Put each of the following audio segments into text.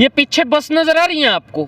ये पीछे बस नजर आ रही है आपको,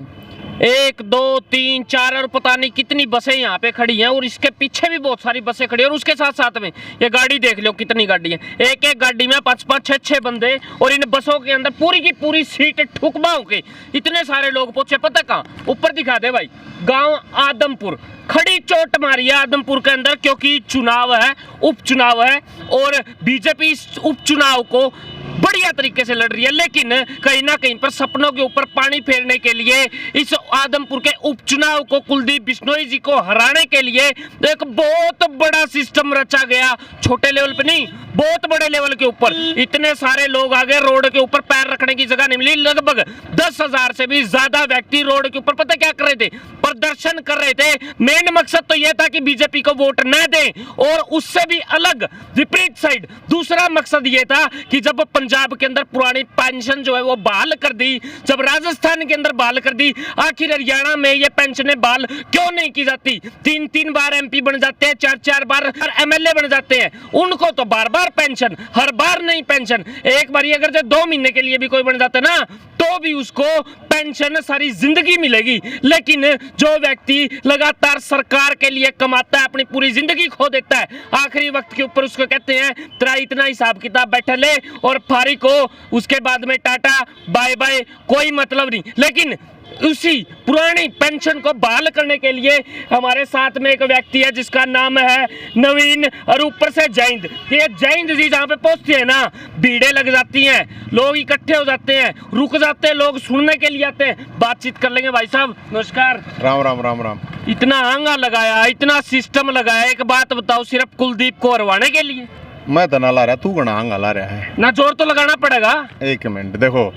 1 2 3 4 और पता नहीं कितनी बसें यहाँ पे खड़ी हैं, और इसके पीछे भी बहुत सारी बसें खड़ी हैं, और उसके साथ साथ में ये गाड़ी देख लो कितनी गाड़ी है, एक एक गाड़ी में 5-5 6-6 बंदे, और इन बसों के अंदर पूरी की पूरी सीट ठुकबाओं के इतने सारे लोग पहुंचे। पता कहाँ? ऊपर दिखा दे भाई, गांव आदमपुर। खड़ी चोट मारी है आदमपुर के अंदर, क्योंकि चुनाव है, उपचुनाव है, और बीजेपी इस उपचुनाव को बढ़िया तरीके से लड़ रही है, लेकिन कहीं ना कहीं पर सपनों के ऊपर पानी फेरने के लिए इस आदमपुर के उपचुनाव को कुलदीप बिश्नोई जी को हराने के लिए एक बहुत बड़ा सिस्टम रचा गया। छोटे लेवल पे नहीं, बहुत बड़े लेवल के ऊपर इतने सारे लोग आ गए, रोड के ऊपर पैर रखने की जगह नहीं मिली। लगभग 10,000 से भी ज्यादा व्यक्ति रोड के ऊपर पता क्या कर रहे थे? प्रदर्शन कर रहे थे। मेन मकसद तो यह था कि बीजेपी को वोट न दें, और उससे भी अलग विपरीत साइड दूसरा मकसद यह था कि जब पंजाब के अंदर पुरानी पेंशन जो है वो बहाल कर दी, जब राजस्थान के अंदर बहाल कर दी, आखिर हरियाणा में ये पेंशनें बहाल क्यों नहीं की जाती? 3-3 बार एमपी बन जाते हैं, 4-4 बार एमएलए बन जाते हैं, उनको तो बार बार पेंशन, हर बार नहीं पेंशन। एक बार अगर जो 2 महीने के लिए भी कोई बन जाता ना, तो भी उसको पेंशन सारी जिंदगी मिलेगी। लेकिन जो व्यक्ति लगातार सरकार के लिए कमाता है, अपनी पूरी जिंदगी खो देता है, आखिरी वक्त के ऊपर उसको कहते हैं तेरा इतना हिसाब किताब बैठा ले और फारिग हो, उसके बाद में टाटा बाय बाय, कोई मतलब नहीं। लेकिन उसी पुरानी पेंशन को बहाल करने के लिए हमारे साथ में एक व्यक्ति है जिसका नाम है नवीन, और ऊपर से जैंद। ये जैंद जी जहाँ पे पहुंचते हैं ना, भीड़ें लग जाती हैं, लोग इकट्ठे हो जाते हैं, रुक जाते हैं, लोग सुनने के लिए आते हैं। बातचीत कर लेंगे। भाई साहब नमस्कार। राम राम राम राम। इतना आंगा लगाया, इतना सिस्टम लगाया, एक बात बताओ, सिर्फ कुलदीप को हरवाने के लिए? मैं तो ना ला रहा, तू कना आंगा ला रहा है ना, जोर तो लगाना पड़ेगा। एक मिनट देखो,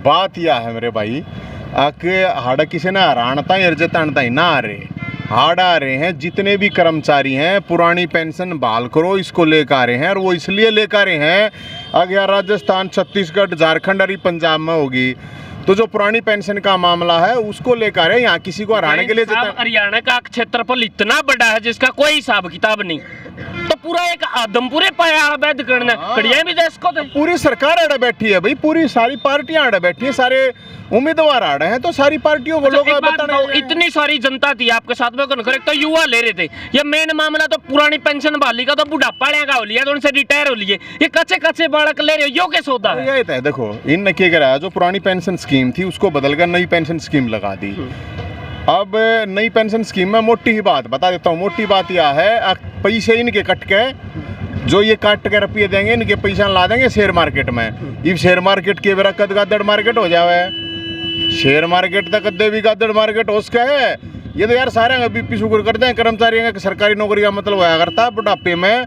बात यह है मेरे भाई, आके हाड़ा किसी ने हरानता ही अर्जतानता ही ना आ रहे, हाड़ आ रहे हैं जितने भी कर्मचारी हैं, पुरानी पेंशन बहाल करो इसको लेकर आ रहे हैं। और वो इसलिए लेकर आ रहे हैं, अगर राजस्थान, छत्तीसगढ़, झारखंड और पंजाब में होगी तो जो पुरानी पेंशन का मामला है उसको लेकर आ रहे हैं, यहाँ किसी को हराने के लिए। हरियाणा का क्षेत्रफल इतना बड़ा है जिसका कोई हिसाब किताब नहीं, तो पूरा एक आदमपुरे पाया अवैध करना कड़िया भी देश को। पूरी सरकार अड़े बैठी है भाई, पूरी सारी पार्टियां अड़े बैठी है, सारे उम्मीदवार आ रहे हैं, तो सारी पार्टियों को लोग बताना। इतनी सारी जनता थी आपके साथ में, तो युवा ले रहे थे। ये मेन मामला तो पुरानी पेंशन बहाली का, तो बुढ़ापा का हो लिया, तो उनसे रिटायर हो लिए, ये कच्चे बालक ले रहे हो, यो क्या सौदा है? ये देखो इनने क्या करा, जो पुरानी पेंशन स्कीम थी उसको बदलकर नई पेंशन स्कीम लगा दी। अब नई पेंशन स्कीम में मोटी ही बात बता देता हूँ, मोटी बात यह है, पैसे इनके कट के, जो ये काट के रुपये देंगे, इनके पैसा ला देंगे शेयर मार्केट में। ये शेयर मार्केट के बेरा कद गादड़ मार्केट हो जावे, शेयर मार्केट तक कदे भी गादड़ मार्केट हो उसका है। ये तो यार सारे बीपी शुगर करते हैं कर्मचारियों का, सरकारी नौकरी का मतलब होया करता है बुढ़ापे में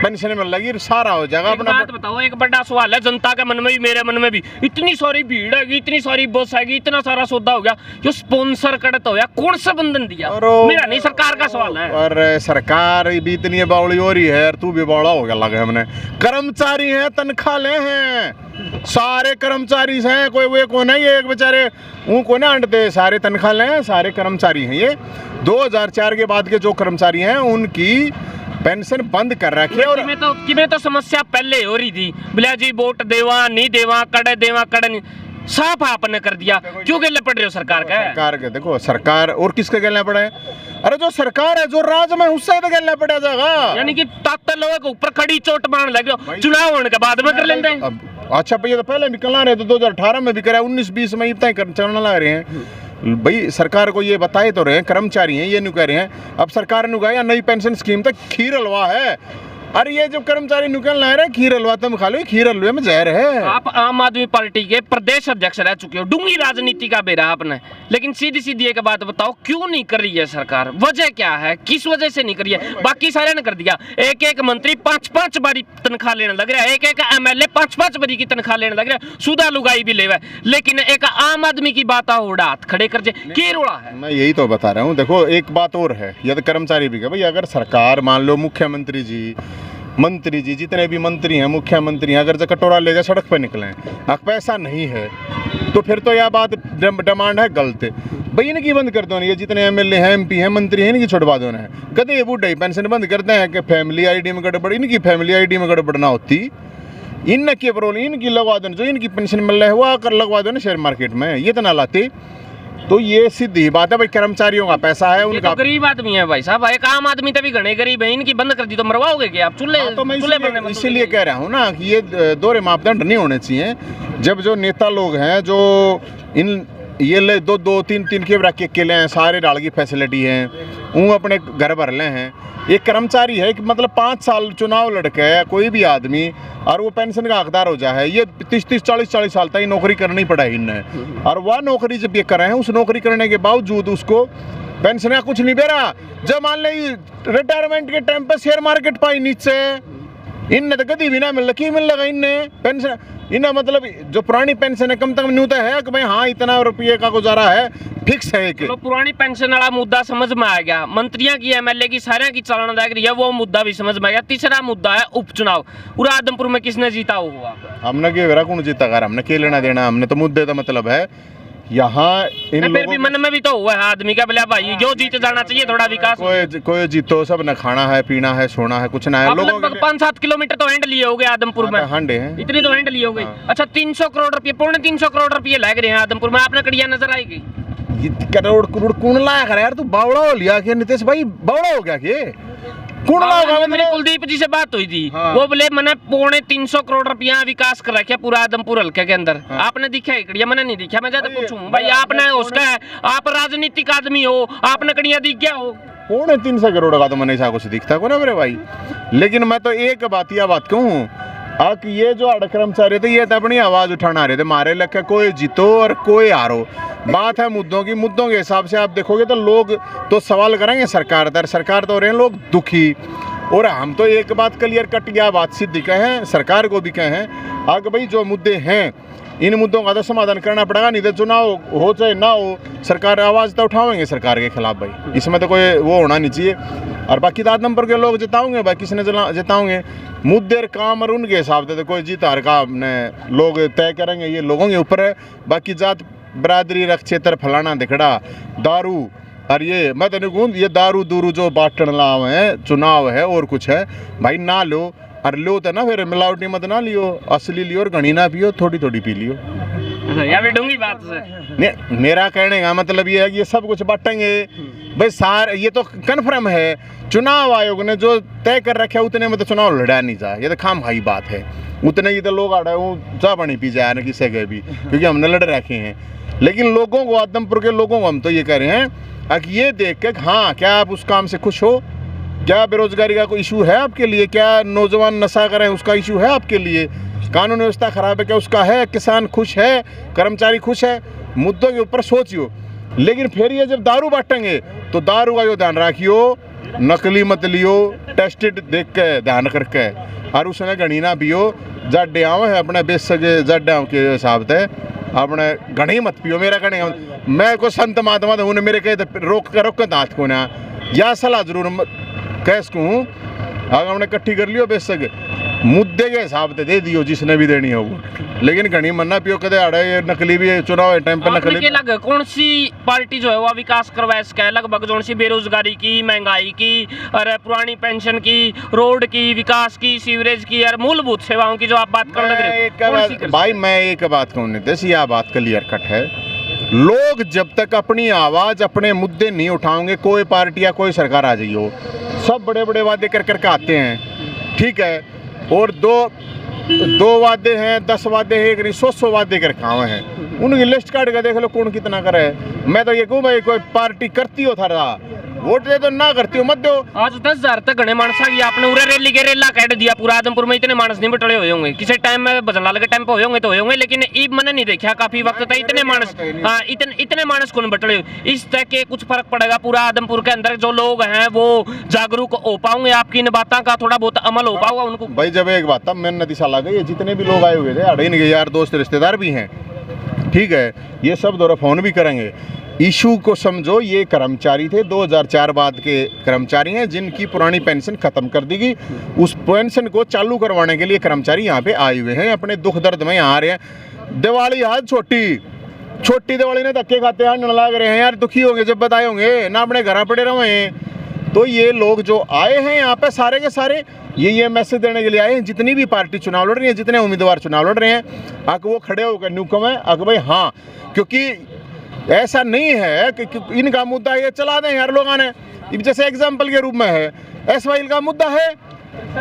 पेंशन में लगी सारा हो जाएगा। अपना बात बताओ, एक बड़ा सवाल है जनता के मन में भी, मेरे मन में भी, इतनी सारी भीड़ है, इतनी सारी बस है, इतना सारा सौदा हो गया, जो स्पॉन्सर करता हो गया, कौन सा बंधन दिया? मेरा नहीं, सरकार का सवाल है। और सरकार भी इतनी बावड़ी हो रही है, तू भी बावड़ा हो गया लगे हमने। कर्मचारी है, तनख्वाह ले हैं, सारे कर्मचारी हैं, कोई वे कौन है, ये एक बेचारे वो कौन है अंडते, सारे तनख्वाह ले, सारे कर्मचारी हैं। ये 2004 के बाद के जो कर्मचारी हैं उनकी पेंशन बंद कर रखी है। और किमें तो समस्या पहले हो रही थी, बोला जी वोट देवा नहीं देवा, कड़े नहीं, साफ आपने कर दिया, क्यों गले पड़ रहे हो सरकार का? सरकार के देखो, सरकार और किसके गलना पड़ा है? अरे जो सरकार है, जो राज में उससे तो गलना पड़ा जाएगा। यानी कि ताकत लोगों के ऊपर खड़ी चोट मारने लगे, चुनाव होने के बाद में कर लेते हैं। अच्छा भैया, तो पहले भी करना रहे, तो 2018 में भी करा, 19-20 में इतना ही चलना ला रहे हैं भाई। सरकार को ये बताए तो रहे, कर्मचारी हैं ये नहीं कह रहे हैं। अब सरकार ने कहा नई पेंशन स्कीम तक खीर हलवा है, अरे ये जो कर्मचारी निकल रहे हैं, खीर हलवा तुम खा लो, खीर हलवे में जहर है। आप आम आदमी पार्टी के प्रदेश अध्यक्ष रह चुके हो, डूंगी राजनीति का बेरा आपने, लेकिन सीधी सीधी एक बात बताओ, क्यों नहीं कर रही है सरकार? वजह क्या है, किस वजह से नहीं कर रही है? बाकी सारे ने कर दिया, एक एक मंत्री 5-5 बारी तनख्वाह लेने लग रहा है, एक एक एमएलए 5-5 बारी की तनख्वाह लेने लग रहा है, सुधा लुगाई भी ले रहा है, लेकिन एक आम आदमी की बात उड़ा हाथ खड़े कर जे की रोड़ा है। मैं यही तो बता रहा हूँ। देखो एक बात और है, यदि कर्मचारी भी भाई, अगर सरकार मान लो मुख्यमंत्री जी, मंत्री जी, जितने भी मंत्री हैं, मुख्यमंत्री हैं, अगर जो कटोरा ले जाए सड़क पर निकले, पैसा नहीं है, तो फिर तो यह बात डिमांड है गलत भाई, इनकी बंद कर दो। ये जितने एमएलए हैं, एमपी हैं, मंत्री हैं, इनकी छुड़वा दो ना। कदे ये बूढ़े पेंशन बंद करते हैं कि फैमिली आईडी में गड़बड़, इनकी फैमिली आईडी में गड़बड़ ना होती, इनकी पेरोल इनकी लगवा दो, जो इनकी पेंशन मिल रहा है वो आकर लगवा दो ना शेयर मार्केट में, ये तो ना लाते। तो ये सीधी बात है भाई, कर्मचारियों का पैसा है ये उनका। तो गरीब आदमी है भाई साहब, एक आम आदमी तभी घने गरीब है, इनकी बंद कर दी तो मरवाओगे क्या आप? चूल्हे हाँ, तो मैं चूल्हे बनने बंद इसीलिए हो कह रहा हूँ ना कि ये दोहरे मापदंड नहीं होने चाहिए। जब जो नेता लोग हैं जो इन ये ले दो दो तीन तीन के रख के अकेले हैं, सारे डाल की फैसिलिटी है, वो अपने घर भर ले हैं। एक कर्मचारी है कि मतलब 5 साल चुनाव लड़के है कोई भी आदमी और वो पेंशन का हकदार हो जाए, ये 30-30 40-40 साल तक नौकरी करनी पड़ा इन्हें। और वह नौकरी जब ये कर रहे हैं, उस नौकरी करने के बावजूद उसको पेंशन का कुछ नहीं दे रहा। जब मान ले रिटायरमेंट के टाइम पे शेयर मार्केट पाई नीचे, इनने तो कभी भी ना मिल की मिल लगा इनने पेंशन। इन्हें मतलब जो पुरानी पेंशन है कम से कम न्यूनतम है कि भाई हाँ इतना रुपये का गुजारा है, फिक्स है कि तो पुरानी पेंशन वाला मुद्दा समझ में आ गया, मंत्रियों की एमएलए की सारे की चलन दायक रही है, वो मुद्दा भी समझ में आ गया। तीसरा मुद्दा है उपचुनाव। पूरा आदमपुर में किसने जीता हुआ? हमने के वेरा कौन जीता कर, हमने के लेना देना, हमने तो मुद्दे का मतलब है यहाँ इन फिर भी मन में भी तो हुआ है आदमी का, बोले भाई जो जीत जाना चाहिए थोड़ा विकास। कोई जीतो, सब ने खाना है पीना है सोना है, कुछ ना है। लोगों लगभग 5-7 किलोमीटर तो हैंड लिए हो गए आदमपुर में, हांडे हैं इतनी तो हैंड लिए हो गए। अच्छा 300 करोड़ रुपये, 350 करोड़ रुपये लग रहे हैं आदमपुर में, आपने कड़िया नजर आएगी? करोड़ करोड़ कौन लाया कर यार, तू बावड़ा हो लिया के नितेश भाई, बावड़ा हो गया के कौन लाया? मेरी कुलदीप जी से बात हुई थी, हाँ। वो बोले मैंने 350 करोड़ रुपया विकास कर रखा पूरा आदमपुर हल्के के अंदर। हाँ। आपने दिखा है कड़िया? मैंने नहीं दिखा। मैं ज्यादा पूछूं भाई, आपने उसका है, आप राजनीतिक आदमी हो, आपने कड़िया दिख गया हो? 350 करोड़ का तो मैंने ऐसा कुछ दिखता को ना मेरे भाई। लेकिन मैं तो एक बात कहूँ कि ये जो अड़ कर्मचारी थे ये तो अपनी आवाज उठाना रहे थे, मारे लगे कोई जीतो और कोई हारो। बात है मुद्दों की, मुद्दों के हिसाब से आप देखोगे तो लोग तो सवाल करेंगे सरकार पर, सरकार तो हो रहे हैं लोग दुखी। और हम तो एक बात क्लियर कट गया बात सिद्ध कहें, सरकार को भी कहें आगे भाई जो मुद्दे हैं इन मुद्दों का तो समाधान करना पड़ेगा, नहीं तो चुनाव हो चाहे ना हो सरकार आवाज़ तो उठाएंगे सरकार के खिलाफ भाई, इसमें तो कोई वो होना नहीं चाहिए। और बाकी तो आदमपुर के लोग जिताओगे भाई, किसने जिताओगे मुद्दे काम और उनके हिसाब से तो कोई जीत हार का अपने लोग तय करेंगे, ये लोगों के ऊपर है। बाकी जात बरादरी रख क्षेत्र फलाना दिखड़ा दारू और ये मैं तो नहीं कहूँ ये दारू दूरू जो बाटन लाव है, चुनाव है और कुछ है भाई ना लो, और लो तो ना फिर मिलावटी मत ना लियो, असली लियो और घनी ना पियो, थोड़ी थोड़ी पी लियो। या भी डूंगी बात से नहीं, मेरा कहने का मतलब ये है कि ये सब कुछ बांटेंगे भाई सार, ये तो कन्फर्म है। चुनाव आयोग ने जो तय कर रखा है उतने में तो चुनाव लड़ा नहीं जा, ये तो खाम खाई बात है। उतने ही तो लोग आ रहे हैं जा पानी पी जाए ना किसी के भी, क्योंकि हमने लड़ रखे हैं। लेकिन लोगों को, आदमपुर के लोगों को हम तो ये कह रहे हैं कि ये देख के हाँ क्या आप उस काम से खुश हो, क्या बेरोजगारी का कोई इशू है आपके लिए, क्या नौजवान नशा करें उसका इशू है आपके लिए, कानून व्यवस्था खराब है क्या उसका है, किसान खुश है, कर्मचारी खुश है, मुद्दों के ऊपर सोचियो। लेकिन फिर ये जब दारू बांटेंगे तो दारू का जो ध्यान रखियो, नकली मत लियो, टेस्टेड देख के ध्यान करके, और उसने घनी ना पियो, जड्डे आव है अपने बेस सके जड्डे के हिसाब से अपने घनी मत पियो। मेरा कहने मैं को संत महात्मा तो उन्हें मेरे कहे रोक दांत को ना या सलाह जरूर कैस को हूँ, अगर हमने इकट्ठी कर लियो बेशक मुद्दे के हिसाब से दे दियो जिसने भी देनी हो, लेकिन घनी मन्ना पियो कदे आड़े ये नकली भी चुनाव टाइम पे नकली। लग कौन सी पार्टी जो है वो विकास करवाए इसका लगभग जो सी बेरोजगारी की, महंगाई की और पुरानी पेंशन की, रोड की, विकास की, सीवरेज की और मूलभूत सेवाओं की जो आप बात कर रहे हो भाई, मैं एक बात कहूँ नितेश, यह बात क्लियर कट है, लोग जब तक अपनी आवाज अपने मुद्दे नहीं उठाओगे, कोई पार्टी या कोई सरकार आ जाइए हो, सब बड़े बड़े वादे कर करके आते हैं, ठीक है, और दो वादे हैं, 10 वादे हैं, एक 100 वादे कर खावे हैं, उनकी लिस्ट काट के देख लो कौन कितना करे। मैं तो ये कहूँ भाई कोई पार्टी करती हो थारा वोट दे तो ना करती हो मत दो। आज 10,000 तक घने मानसा की आपने उरे रैली के रेला कह दिया, पूरा आदमपुर में इतने मानस नहीं बटले हुए होंगे, किसी टाइम में भजनलाल के टाइम पे हुए होंगे तो हुए होंगे, लेकिन ईब मैंने नहीं देखा काफी वक्त तक इतने मानस, हाँ इतने मानस कौन बटले। इस तरह के कुछ फर्क पड़ेगा पूरा आदमपुर के अंदर, जो लोग हैं वो जागरूक हो पाओगे, आपकी इन बातों का थोड़ा बहुत अमल हो पाओगा उनको। भाई जब एक बात था मैंने दिशा ला गई, जितने भी लोग आए हुए थे अड़े इनके यार दोस्त रिश्तेदार भी हैं, ठीक है, ये सब दौरा फोन भी करेंगे। इशू को समझो, ये कर्मचारी थे 2004 बाद के कर्मचारी हैं जिनकी पुरानी पेंशन खत्म कर दी गई, उस पेंशन को चालू करवाने के लिए कर्मचारी यहाँ पे आए हुए हैं, अपने दुख दर्द में यहाँ आ रहे हैं। दिवाली आज छोटी दिवाली ने धक्के खाते हैं, लाग रहे हैं यार, दुखी होंगे जब बताए होंगे ना, अपने घर पड़े रहे हैं तो ये लोग जो आए हैं यहाँ पे सारे के सारे ये मैसेज देने के लिए आए हैं, जितनी भी पार्टी चुनाव लड़ रही है, जितने उम्मीदवार चुनाव लड़ रहे हैं, अगर वो खड़े होकर न्यूकम है, अगर भाई हाँ, क्योंकि ऐसा नहीं है कि इनका मुद्दा ये चला दें हर लोगों ने, जैसे एग्जाम्पल के रूप में है एसवाइएल का मुद्दा है,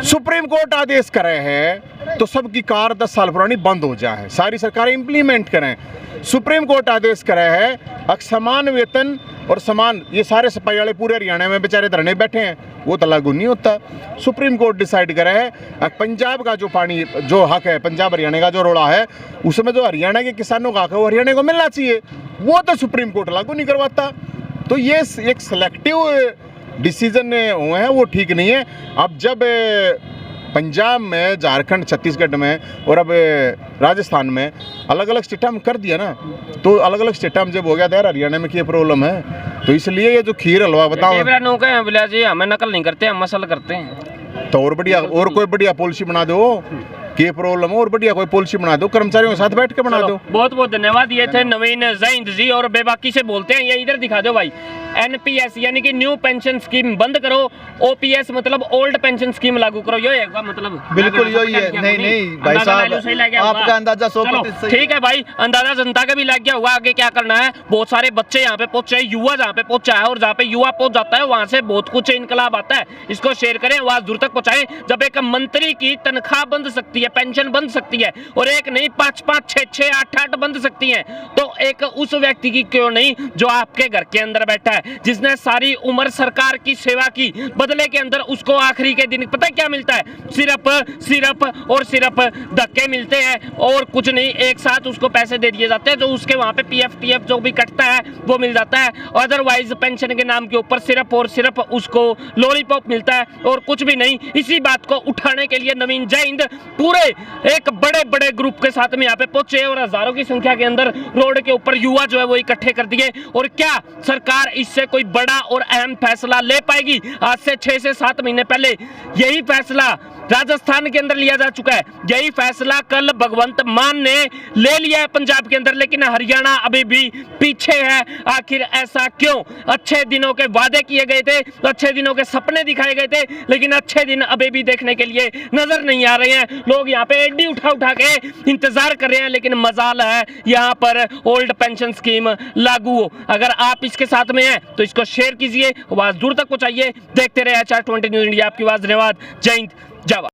सुप्रीम कोर्ट आदेश करे है तो सबकी कार 10 साल पुरानी बंद हो जाए, सारी सरकारें इंप्लीमेंट करें। सुप्रीम कोर्ट आदेश करे है अब समान वेतन और समान, ये सारे सिपाही वाले पूरे हरियाणा में बेचारे धरने बैठे हैं, वो तो लागू नहीं होता। सुप्रीम कोर्ट डिसाइड करे है अब पंजाब का जो पानी जो हक है, पंजाब हरियाणा का जो रोड़ा है, उसमें जो हरियाणा के किसानों का हक है वो हरियाणा को मिलना चाहिए, वो तो सुप्रीम कोर्ट लागू नहीं करवाता। तो ये एक सेलेक्टिव डिसीजन हुए हैं, वो ठीक नहीं है। अब जब पंजाब में, झारखंड, छत्तीसगढ़ में और अब राजस्थान में अलग अलग स्टेटा में कर दिया ना, तो अलग अलग स्टेटा में जब हो गया था यार हरियाणा में क्या प्रॉब्लम है, तो इसलिए ये जो खीर हलवा बताओ जी, हमें नकल नहीं करते, हम मसल करते हैं। तो और बढ़िया, और कोई बढ़िया पॉलिसी बना दो, क्या प्रॉब्लम है, और बढ़िया कोई पॉलिसी बना दो, कर्मचारियों के साथ बैठ के बना दो। बहुत बहुत धन्यवाद। ये थे नवीन जैंद जी, और बेबाकी से बोलते हैं, ये इधर दिखा दो भाई, एनपीएस यानी कि न्यू पेंशन स्कीम बंद करो, ओपीएस मतलब ओल्ड पेंशन स्कीम लागू करो, ये है मतलब बिल्कुल यही है। नहीं भाई साहब, आपका अंदाजा 100% सही। ठीक है भाई, अंदाजा जनता का भी लग गया होगा, आगे क्या करना है। बहुत सारे बच्चे यहाँ पे पहुंचे, युवा जहाँ पे पहुंचा है, और जहाँ पे युवा पहुंच जाता है वहां से बहुत कुछ इनकलाब आता है। इसको शेयर करें, आवाज दूर तक पहुंचाएं। जब एक मंत्री की तनख्वाह बंद सकती है, पेंशन बंद सकती है, और एक नहीं 5-5, 6-6, 8-8 बंद सकती है, तो एक उस व्यक्ति की क्यों नहीं जो आपके घर के अंदर बैठा है, जिसने सारी उम्र सरकार की सेवा की, बदले के अंदर उसको आखिरी के दिन पता है क्या मिलता है, सिर्फ और सिर्फ धक्के मिलते हैं और कुछ नहीं। एक साथ उसको पैसे दे दिए जाते हैं, जो उसके वहां पे पीएफ टीएफ जो भी कटता है वो मिल जाता है। अदरवाइज पेंशन के नाम के ऊपर सिर्फ और सिर्फ उसको लॉलीपॉप मिलता है और कुछ भी नहीं। इसी बात को उठाने के लिए नवीन जैंद पूरे एक बड़े बड़े ग्रुप के साथ में यहाँ पे पहुंचे और हजारों की संख्या के अंदर रोड के ऊपर युवा जो है वो इकट्ठे कर दिए। और क्या सरकार इससे कोई बड़ा और अहम फैसला ले पाएगी? आज से 6 से 7 महीने पहले यही फैसला राजस्थान के अंदर लिया जा चुका है, यही फैसला कल भगवंत मान ने ले लिया है पंजाब के अंदर, लेकिन हरियाणा अभी भी पीछे है। आखिर ऐसा क्यों? अच्छे दिनों के वादे किए गए थे, अच्छे दिनों के सपने दिखाए गए थे, लेकिन अच्छे दिन अभी भी देखने के लिए नजर नहीं आ रहे हैं। लोग यहाँ पे एडी उठा उठा के इंतजार कर रहे हैं, लेकिन मजाल है यहाँ पर ओल्ड पेंशन स्कीम लागू हो। अगर आप इसके साथ में हैं तो इसको शेयर कीजिए, आवाज दूर तक पहुंचाइए। देखते रहे HR 20 न्यूज़ इंडिया, आपकी आवाज। धन्यवाद। जय हिंद, जय भारत।